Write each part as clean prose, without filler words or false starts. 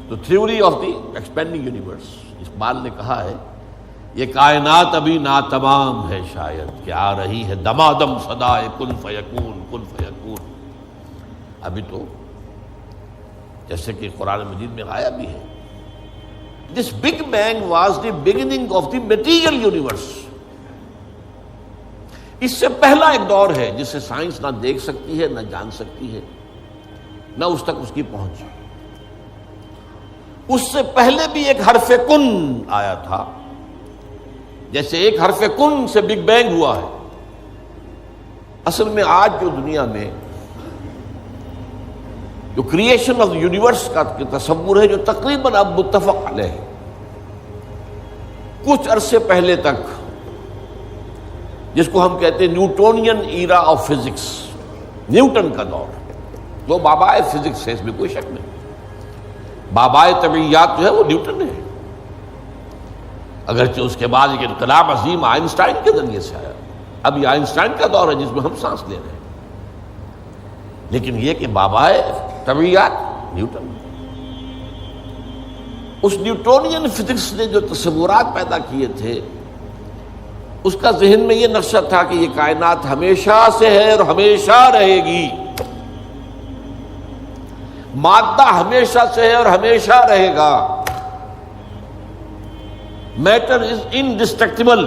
تو theory of the expanding universe, Iqbal نے کہا ہے یہ کائنات ابھی ناتمام ہے شاید کہ آ رہی ہے دمادم صدائے کن فیکون کن فیکون. ابھی تو جیسے کہ قرآن مجید میں آیا بھی ہے this Big Bang was the beginning of the material universe. اس سے پہلا ایک دور ہے جسے سائنس نہ دیکھ سکتی ہے نہ جان سکتی ہے نہ اس تک اس کی پہنچ. اس سے پہلے بھی ایک حرف کن آیا تھا، جیسے ایک حرف کن سے بگ بینگ ہوا ہے. اصل میں آج جو دنیا میں جو کریشن آف یونیورس کا تصور ہے جو تقریباً اب متفق علیہ ہے، کچھ عرصے پہلے تک جس کو ہم کہتے ہیں Newtonian era of physics, Newton کا دور، وہ بابائے فزکس ہے، اس میں کوئی شک نہیں. بابائے طبیعیات جو ہے وہ نیوٹن ہے، اگرچہ اس کے بعد ایک انقلاب عظیم آئنسٹائن کے ذریعے سے آیا. اب یہ آئنسٹائن کا دور ہے جس میں ہم سانس لے رہے ہیں، لیکن یہ کہ بابائے طبیعیات نیوٹن. اس نیوٹونین فزکس نے جو تصورات پیدا کیے تھے، اس کا ذہن میں یہ نقشہ تھا کہ یہ کائنات ہمیشہ سے ہے اور ہمیشہ رہے گی، مادہ ہمیشہ سے ہے اور ہمیشہ رہے گا، میٹر از انڈسٹرکٹیبل،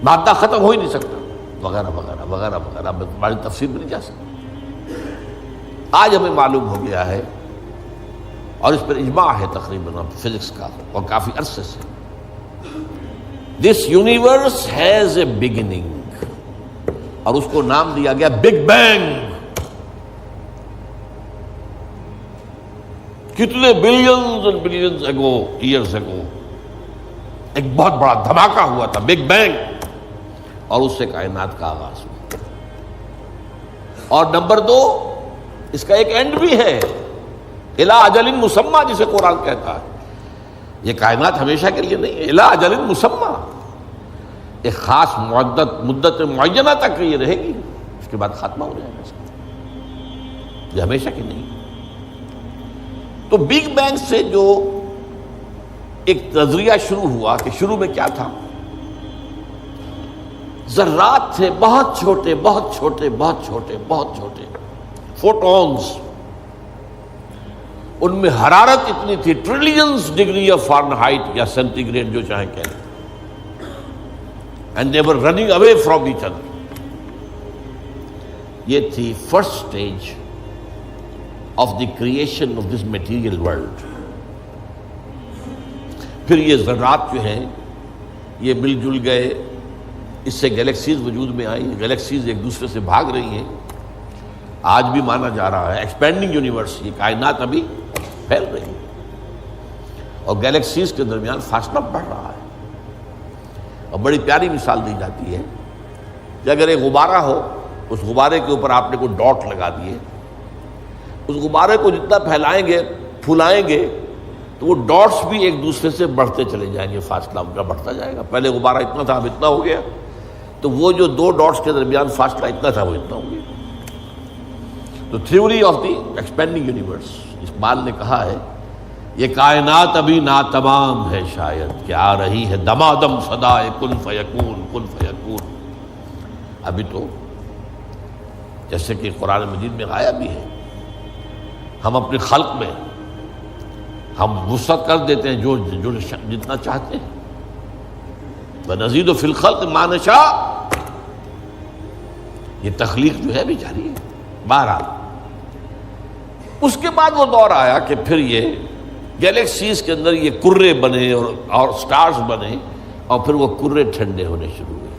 مادہ ختم ہو ہی نہیں سکتا، وغیرہ وغیرہ وغیرہ وغیرہ. بڑی تفصیل میں نہیں جا سکتی. آج ہمیں معلوم ہو گیا ہے اور اس پر اجماع ہے تقریباً فزکس کا اور کافی عرصے سے، this universe has a beginning, اور اس کو نام دیا گیا بگ بینگ. کتنے بلینز اینڈ بلینز اگو، ایئرز اگو ایک بہت بڑا دھماکہ ہوا تھا، بگ بینگ، اور اس سے کائنات کا آغاز ہوا. اور نمبر 2، اس کا ایک اینڈ بھی ہے، الی اجل مسمى، جسے قرآن کہتا ہے. یہ کائنات ہمیشہ کے لیے نہیں ہے، الی اجل مسمى، ایک خاص مدت معینہ تک یہ رہے گی، اس کے بعد خاتمہ ہو جائے گا اس کا، یہ ہمیشہ کی نہیں. تو بگ بینگ سے جو ایک نظریہ شروع ہوا کہ شروع میں کیا تھا، ذرات تھے، بہت چھوٹے بہت چھوٹے بہت چھوٹے بہت چھوٹے، فوٹونز، ان میں حرارت اتنی تھی، ٹریلینز ڈگری آف فارنہائٹ یا سینٹی گریڈ جو چاہیں کہہ لیں، and they were running away from each other. یہ تھی first stage of the creation of this material world. پھر یہ ذرات جو ہیں یہ مل جل گئے، اس سے گیلیکسیز وجود میں آئی، گیلیکسیز ایک دوسرے سے بھاگ رہی ہیں. آج بھی مانا جا رہا ہے ایکسپینڈنگ یونیورس، یہ کائنات ابھی پھیل رہی ہے اور گیلیکسیز کے درمیان فاصلہ بڑھ رہا ہے. اور بڑی پیاری مثال دی جاتی ہے کہ اگر ایک غبارہ ہو، اس غبارے کے اوپر آپ نے کوئی ڈاٹ لگا دیے، اس غبارے کو جتنا پھیلائیں گے پھولائیں گے تو وہ ڈاٹس بھی ایک دوسرے سے بڑھتے چلے جائیں گے، فاصلہ ان کا بڑھتا جائے گا. پہلے غبارہ اتنا تھا، اب اتنا ہو گیا، تو وہ جو 2 ڈاٹس کے درمیان فاصلہ اتنا تھا وہ اتنا ہو گیا. تو theory of the expanding universe, Iqbal نے کہا ہے یہ کائنات ابھی ناتمام ہے شاید کہ آ رہی ہے دمادم صدائے کن فیکون کن فیکون. ابھی تو جیسے کہ قرآن مجید میں آیا بھی ہے، ہم اپنے خلق میں ہم وسعت کر دیتے ہیں جو جتنا چاہتے ہیں، وَنَزِيدُ فِي الْخَلْقِ مَا نَشَاءُ. یہ تخلیق جو ہے بھی جاری ہے. بہرحال اس کے بعد وہ دور آیا کہ پھر یہ گیلیکسیز کے اندر یہ کرے بنے اور سٹارز بنے، اور پھر وہ کرے ٹھنڈے ہونے شروع ہوئے.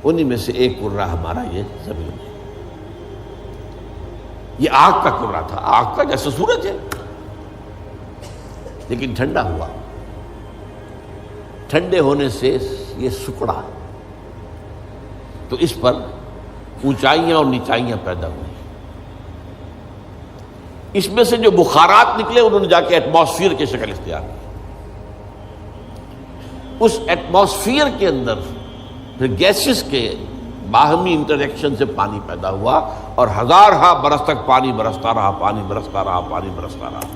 انہی میں سے ایک کرہ ہمارا یہ زمین ہے. یہ آگ کا کرہ تھا، آگ کا جیسے سورج ہے، لیکن ٹھنڈا ہوا. ٹھنڈے ہونے سے یہ سکڑا، تو اس پر اونچائیاں اور نیچائیاں پیدا ہوئی. اس میں سے جو بخارات نکلے انہوں نے جا کے ایٹماسفیئر کی شکل اختیار کی. اس ایٹماسفیئر کے اندر پھر گیسز کے باہمی انٹریکشن سے پانی پیدا ہوا، اور ہزارہا برس تک پانی برستا رہا، پانی برستا رہا، پانی برستا رہا،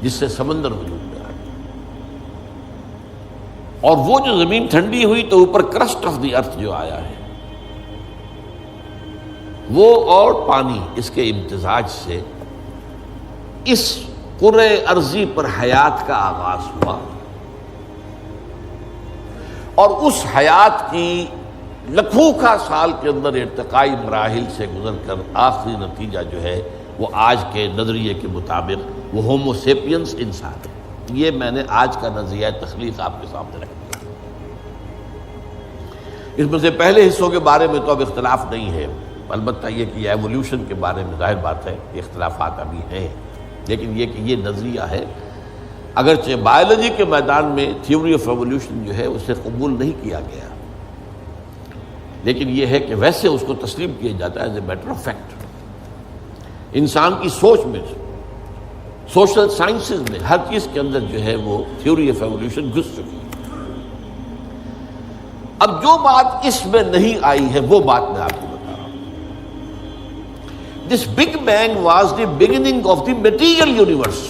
جس سے سمندر وجود میں آیا۔ اور وہ جو زمین ٹھنڈی ہوئی تو اوپر کرسٹ آف دی ارتھ جو آیا ہے، وہ اور پانی، اس کے امتزاج سے اس کرۂ ارضی پر حیات کا آغاز ہوا، اور اس حیات کی لکھوں کا سال کے اندر ارتقائی مراحل سے گزر کر آخری نتیجہ جو ہے وہ آج کے نظریے کے مطابق وہ ہومو سیپینس انسان ہے۔ یہ میں نے آج کا نظریہ تخلیق آپ کے سامنے رکھ دیا۔ اس میں سے پہلے حصوں کے بارے میں تو اب اختلاف نہیں ہے، البتہ یہ کہ ایولیوشن کے بارے میں ظاہر بات ہے کہ اختلافات ابھی ہیں، لیکن یہ کہ یہ نظریہ ہے، اگرچہ بایولوجی کے میدان میں تھیوری آف ایولیوشن جو ہے اسے قبول نہیں کیا گیا، لیکن یہ ہے کہ ویسے اس کو تسلیم کیا جاتا ہے as a matter of fact. انسان کی سوچ میں، سوشل سائنسز میں، ہر چیز کے اندر جو ہے وہ تھیوری آف ایولیوشن گھس چکی ہے۔ اب جو بات اس میں نہیں آئی ہے وہ بات میں آپ کو بتا رہا ہوں۔ This Big Bang was the beginning of the material universe.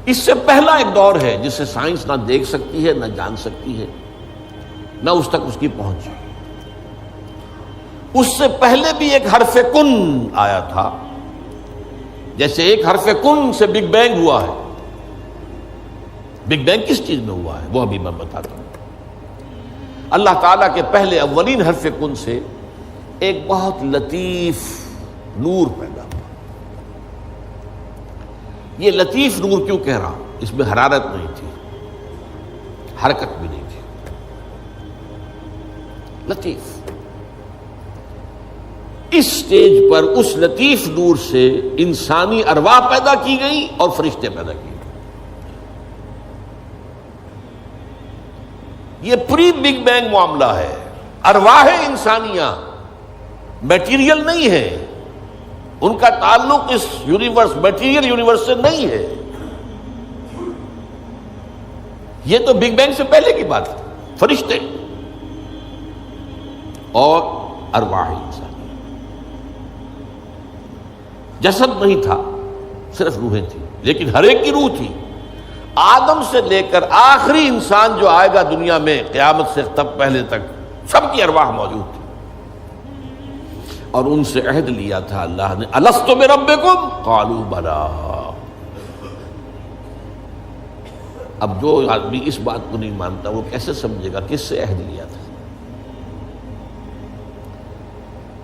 اس سے پہلا ایک دور ہے جسے سائنس نہ دیکھ سکتی ہے، نہ جان سکتی ہے، نہ اس تک اس کی پہنچ۔ اس سے پہلے بھی ایک حرف کن آیا تھا، جیسے ایک حرف کن سے بگ بینگ ہوا ہے۔ بگ بینگ کس چیز میں ہوا ہے وہ ابھی میں بتاتا ہوں۔ اللہ تعالیٰ کے پہلے اولین حرف کن سے ایک بہت لطیف نور پیدا ہوا۔ یہ لطیف نور کیوں کہہ رہا ہوں؟ اس میں حرارت نہیں تھی، حرکت بھی نہیں تھی، لطیف۔ اس سٹیج پر اس لطیف نور سے انسانی ارواح پیدا کی گئی اور فرشتے پیدا کیے۔ یہ پری بگ بینگ معاملہ ہے۔ ارواح انسانیہ میٹیریل نہیں ہے، ان کا تعلق اس یونیورس، میٹیریل یونیورس سے نہیں ہے۔ یہ تو بگ بینگ سے پہلے کی بات ہے، فرشتے اور ارواح انسانی۔ جسد نہیں تھا، صرف روحیں تھیں، لیکن ہر ایک کی روح تھی۔ آدم سے لے کر آخری انسان جو آئے گا دنیا میں قیامت سے تب پہلے تک، سب کی ارواح موجود تھی، اور ان سے عہد لیا تھا اللہ نے، الست بربکم قالوا بلی۔ اب جو آدمی اس بات کو نہیں مانتا وہ کیسے سمجھے گا کس سے عہد لیا تھا؟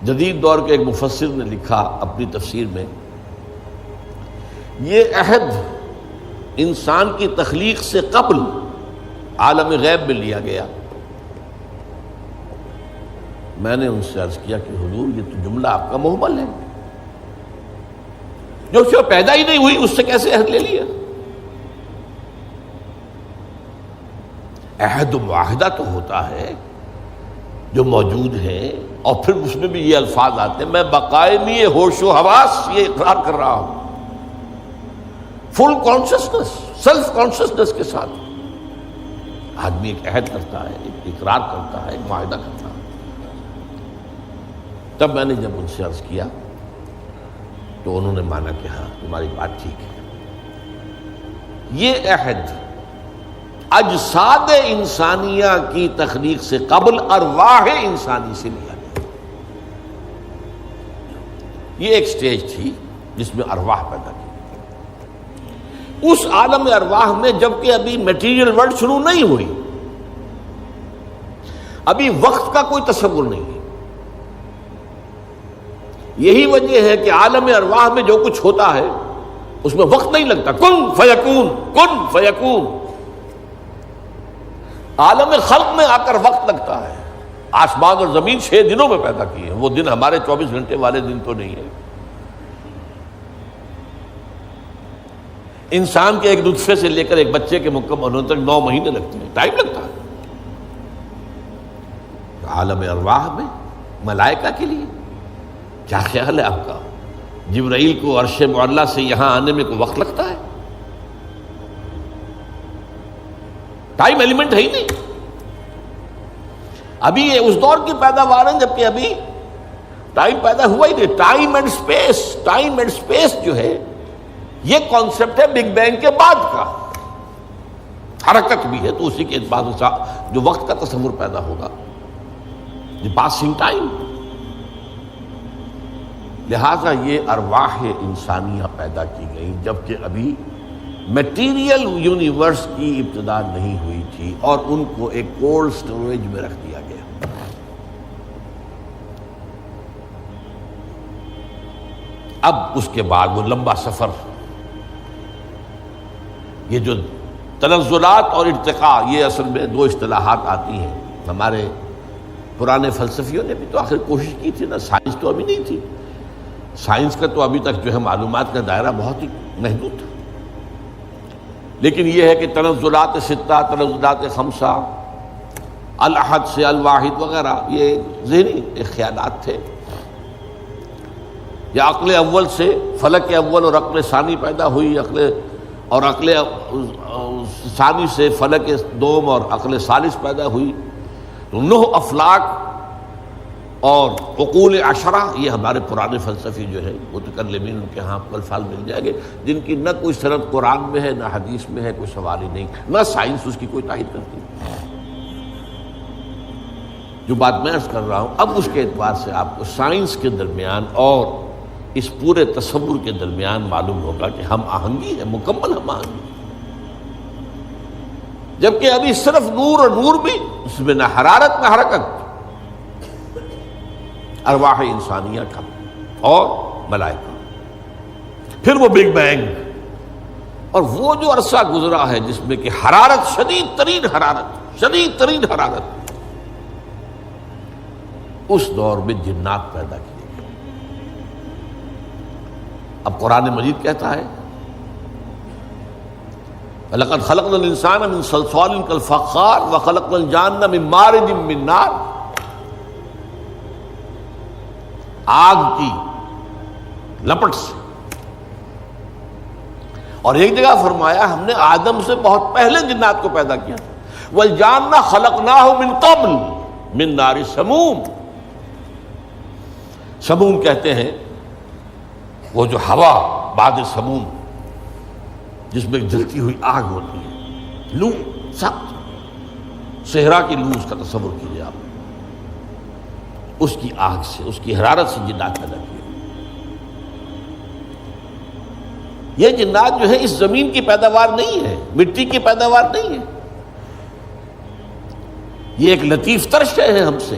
جدید دور کے ایک مفسر نے لکھا اپنی تفسیر میں، یہ عہد انسان کی تخلیق سے قبل عالم غیب میں لیا گیا۔ میں نے ان سے عرض کیا کہ حضور یہ تو جملہ آپ کا محمل ہے، جو شے پیدا ہی نہیں ہوئی اس سے کیسے عہد لے لیا؟ عہد و معاہدہ تو ہوتا ہے جو موجود ہے، اور پھر اس میں بھی یہ الفاظ آتے ہیں، میں بقائمی ہوش و حواس یہ اقرار کر رہا ہوں، فل کانشسنس، سیلف کانشسنس کے ساتھ آدمی ایک عہد کرتا ہے، ایک اقرار کرتا ہے، ایک معاہدہ کرتا ہے۔ تب میں نے جب ان سے عرض کیا تو انہوں نے مانا کہ ہاں تمہاری بات ٹھیک ہے، یہ عہد اجساد انسانیہ کی تخلیق سے قبل ارواح انسانی سے لیا گیا۔ یہ ایک سٹیج تھی جس میں ارواح پیدا کی۔ اس عالم ارواح میں جبکہ ابھی میٹیریل ورلڈ شروع نہیں ہوئی، ابھی وقت کا کوئی تصور نہیں ہے۔ یہی وجہ ہے کہ عالم ارواح میں جو کچھ ہوتا ہے اس میں وقت نہیں لگتا، کن فیکون، کن فیکون۔ عالم خلق میں آ کر وقت لگتا ہے۔ آسمان اور زمین 6 دنوں میں پیدا کیے ہیں، وہ دن ہمارے 24 گھنٹے والے دن تو نہیں ہے۔ انسان کے ایک نطفے سے لے کر ایک بچے کے مکمل ہونے تک 9 مہینے لگتے ہیں، ٹائم لگتا ہے۔ عالم ارواح میں ملائکہ کے لیے کیا خیال ہے آپ کا؟ جبرائیل کو عرش معلیٰ سے یہاں آنے میں کوئی وقت لگتا ہے؟ ٹائم ایلیمنٹ ہے ہی نہیں۔ ابھی یہ اس دور کی پیداوار ہے جبکہ ابھی ٹائم پیدا ہوا ہی نہیں. ٹائم اینڈ سپیس جو ہے یہ کانسیپٹ ہے بگ بینگ کے بعد کا. حرکت بھی ہے تو اسی کے اعتبار سے جو وقت کا تصور پیدا ہوگا پاسنگ ٹائم. لہذا یہ ارواح انسانیہ پیدا کی گئی جبکہ ابھی میٹیریل یونیورس کی ابتدا نہیں ہوئی تھی اور ان کو ایک کولڈ سٹوریج میں رکھ دیا گیا. اب اس کے بعد وہ لمبا سفر، یہ جو تنزلات اور ارتقاء، یہ اصل میں دو اصطلاحات آتی ہیں. ہمارے پرانے فلسفیوں نے بھی تو آخر کوشش کی تھی نا. سائنس تو ابھی نہیں تھی، سائنس کا تو ابھی تک جو ہے معلومات کا دائرہ بہت ہی محدود تھا. لیکن یہ ہے کہ تنزلات ستہ، تنزلات خمسہ، الاحد سے الواحد وغیرہ، یہ ذہنی خیالات تھے. یا عقل اول سے فلک اول اور عقل ثانی پیدا ہوئی، عقل ثانی سے فلک دوم اور عقل ثالث پیدا ہوئی. تو 9 افلاک اور عقول عشرہ، یہ ہمارے پرانے فلسفی جو ہے متکلمین ان کے ہاں الفاظ مل جائیں گے جن کی نہ کوئی سند قرآن میں ہے، نہ حدیث میں ہے، کوئی سوال ہی نہیں، نہ سائنس اس کی کوئی تائید کرتی. جو بات میں عرض کر رہا ہوں اب اس کے اعتبار سے آپ کو سائنس کے درمیان اور اس پورے تصور کے درمیان معلوم ہوگا کہ ہم آہنگی ہے، مکمل ہم آہنگی. جبکہ ابھی صرف نور اور نور بھی، اس میں نہ حرارت نہ حرکت. ارواح انسانیہ کا اور ملائکہ. پھر وہ بگ بینگ اور وہ جو عرصہ گزرا ہے جس میں کہ حرارت، شدید ترین حرارت، اس دور میں جنات پیدا کیے گئے. اب قرآن مجید کہتا ہے وَلَقَدْ خَلَقْنَا الْإِنسَانَ مِنْ صَلْصَالٍ كَالْفَخَّارِ وَخَلَقْنَا الْجَانَّ مِنْ مَارِجٍ مِنْ نَارٍ. آگ کی لپٹ سے. اور ایک جگہ فرمایا ہم نے آدم سے بہت پہلے جنات کو پیدا کیا. وَالْجَانَّ خَلَقْنَاهُ مِنْ قَبْلُ مِنْ نَارِ سَمُومٍ. سموم کہتے ہیں وہ جو ہوا بعد سموم جس میں جلتی ہوئی آگ ہوتی ہے، لو سخت صحرا کی لو، اس کا تصور کیجیے آپ. اس کی آگ سے، اس کی حرارت سے جنات پیدا کیے. یہ جنات جو ہے اس زمین کی پیداوار نہیں ہے، مٹی کی پیداوار نہیں ہے. یہ ایک لطیف تر شے ہے ہم سے.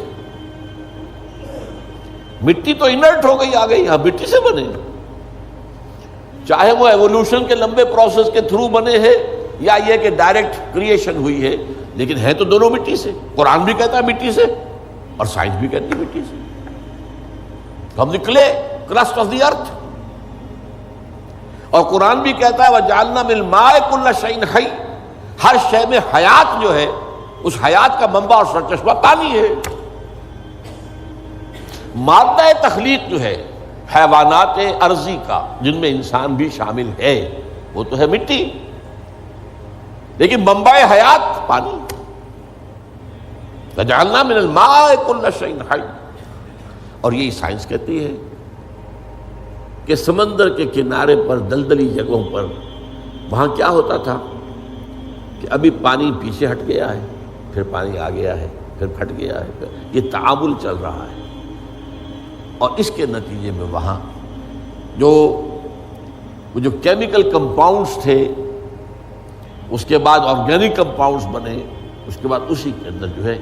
مٹی تو انرٹ ہو گئی، آ گئی، ہم مٹی سے بنے. چاہے وہ ایوولوشن کے لمبے پروسیس کے تھرو بنے ہیں یا یہ کہ ڈائریکٹ کریشن ہوئی ہے، لیکن ہے تو دونوں مٹی سے. قرآن بھی کہتا ہے مٹی سے اور سائنس بھی کہتی ہے مٹی سے. ہم نکلے کرسٹ آف دی ارتھ. اور قرآن بھی کہتا ہے وَجَعَلْنَا مِنَ الْمَاءِ كُلَّ شَيْءٍ حَيٍّ. ہر شے میں حیات جو ہے، اس حیات کا منبع اور سرچشمہ پانی ہے. مادہ تخلیق جو ہے حیوانات ارضی کا، جن میں انسان بھی شامل ہے، وہ تو ہے مٹی، لیکن منبع حیات پانی. وَجَعَلْنَا مِنَ الْمَاءِ كُلَّ شَيْءٍ حَيٍّ. اور یہی سائنس کہتی ہے کہ سمندر کے کنارے پر دلدلی جگہوں پر وہاں کیا ہوتا تھا کہ ابھی پانی پیچھے ہٹ گیا ہے، پھر پانی آ گیا ہے، پھر پھٹ گیا ہے. یہ تعامل چل رہا ہے. اور اس کے نتیجے میں وہاں جو کیمیکل کمپاؤنڈز تھے، اس کے بعد آرگینک کمپاؤنڈز بنے، اس کے بعد اسی کے اندر جو ہے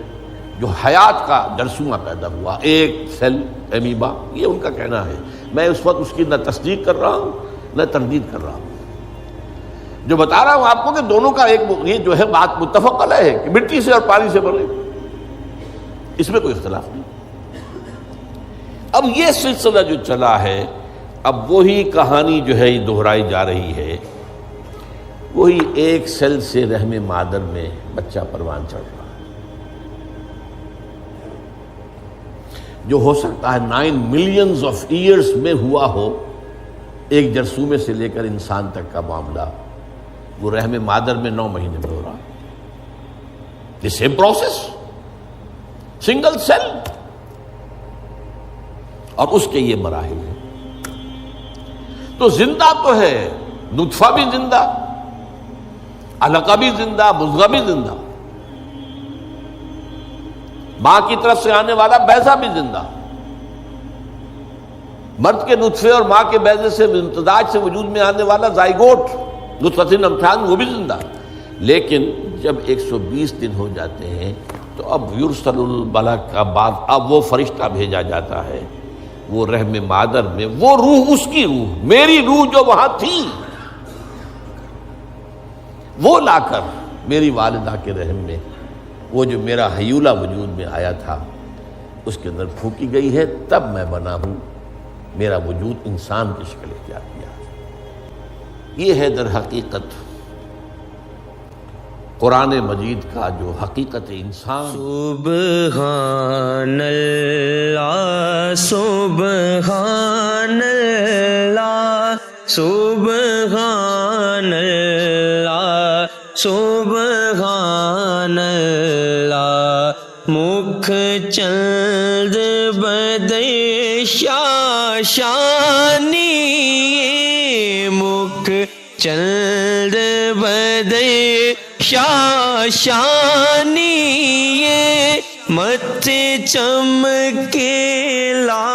جو حیات کا جرثومہ پیدا ہوا، ایک سیل ایمیبا. یہ ان کا کہنا ہے. میں اس وقت اس کی نہ تصدیق کر رہا ہوں نہ تردید کر رہا ہوں. جو بتا رہا ہوں آپ کو کہ دونوں کا ایک یہ جو ہے بات متفق علیہ ہے کہ مٹی سے اور پانی سے بنے، اس میں کوئی اختلاف نہیں. اب یہ سلسلہ جو چلا ہے، اب وہی کہانی جو ہے دہرائی جا رہی ہے. وہی ایک سیل سے رحم مادر میں بچہ پروان چڑھ رہا ہے، جو ہو سکتا ہے 9 ملینز آف ایئرس میں ہوا ہو. ایک جرثومے سے لے کر انسان تک کا معاملہ وہ رحم مادر میں 9 مہینے میں ہو رہا. The same process. سنگل سیل، اور اس کے یہ مراحل ہیں۔ تو زندہ تو ہے، نطفہ بھی زندہ، علقہ بھی زندہ، مضغہ بھی زندہ، ماں کی طرف سے آنے والا بیضہ بھی زندہ، مرد کے نطفے اور ماں کے بیضے سے امتزاج سے وجود میں آنے والا زائگوٹ نطفۃ امشاج وہ بھی زندہ۔ لیکن جب 120 دن ہو جاتے ہیں تو اب یرسل الملک کا بعد، اب وہ فرشتہ بھیجا جاتا ہے وہ رحم مادر میں، وہ روح، اس کی روح، میری روح جو وہاں تھی، وہ لا کر میری والدہ کے رحم میں، وہ جو میرا حیولہ وجود میں آیا تھا اس کے اندر پھونکی گئی ہے، تب میں بنا ہوں، میرا وجود انسان کی شکل اختیار کیا۔ یہ ہے در حقیقت قرآن مجید کا جو حقیقت انسان۔ سبحان اللہ سبحان اللہ سبحان اللہ سبحان اللہ، مکھ چند بدے شاشانی، مکھ چند بدے شاشانی، مت چمکے لا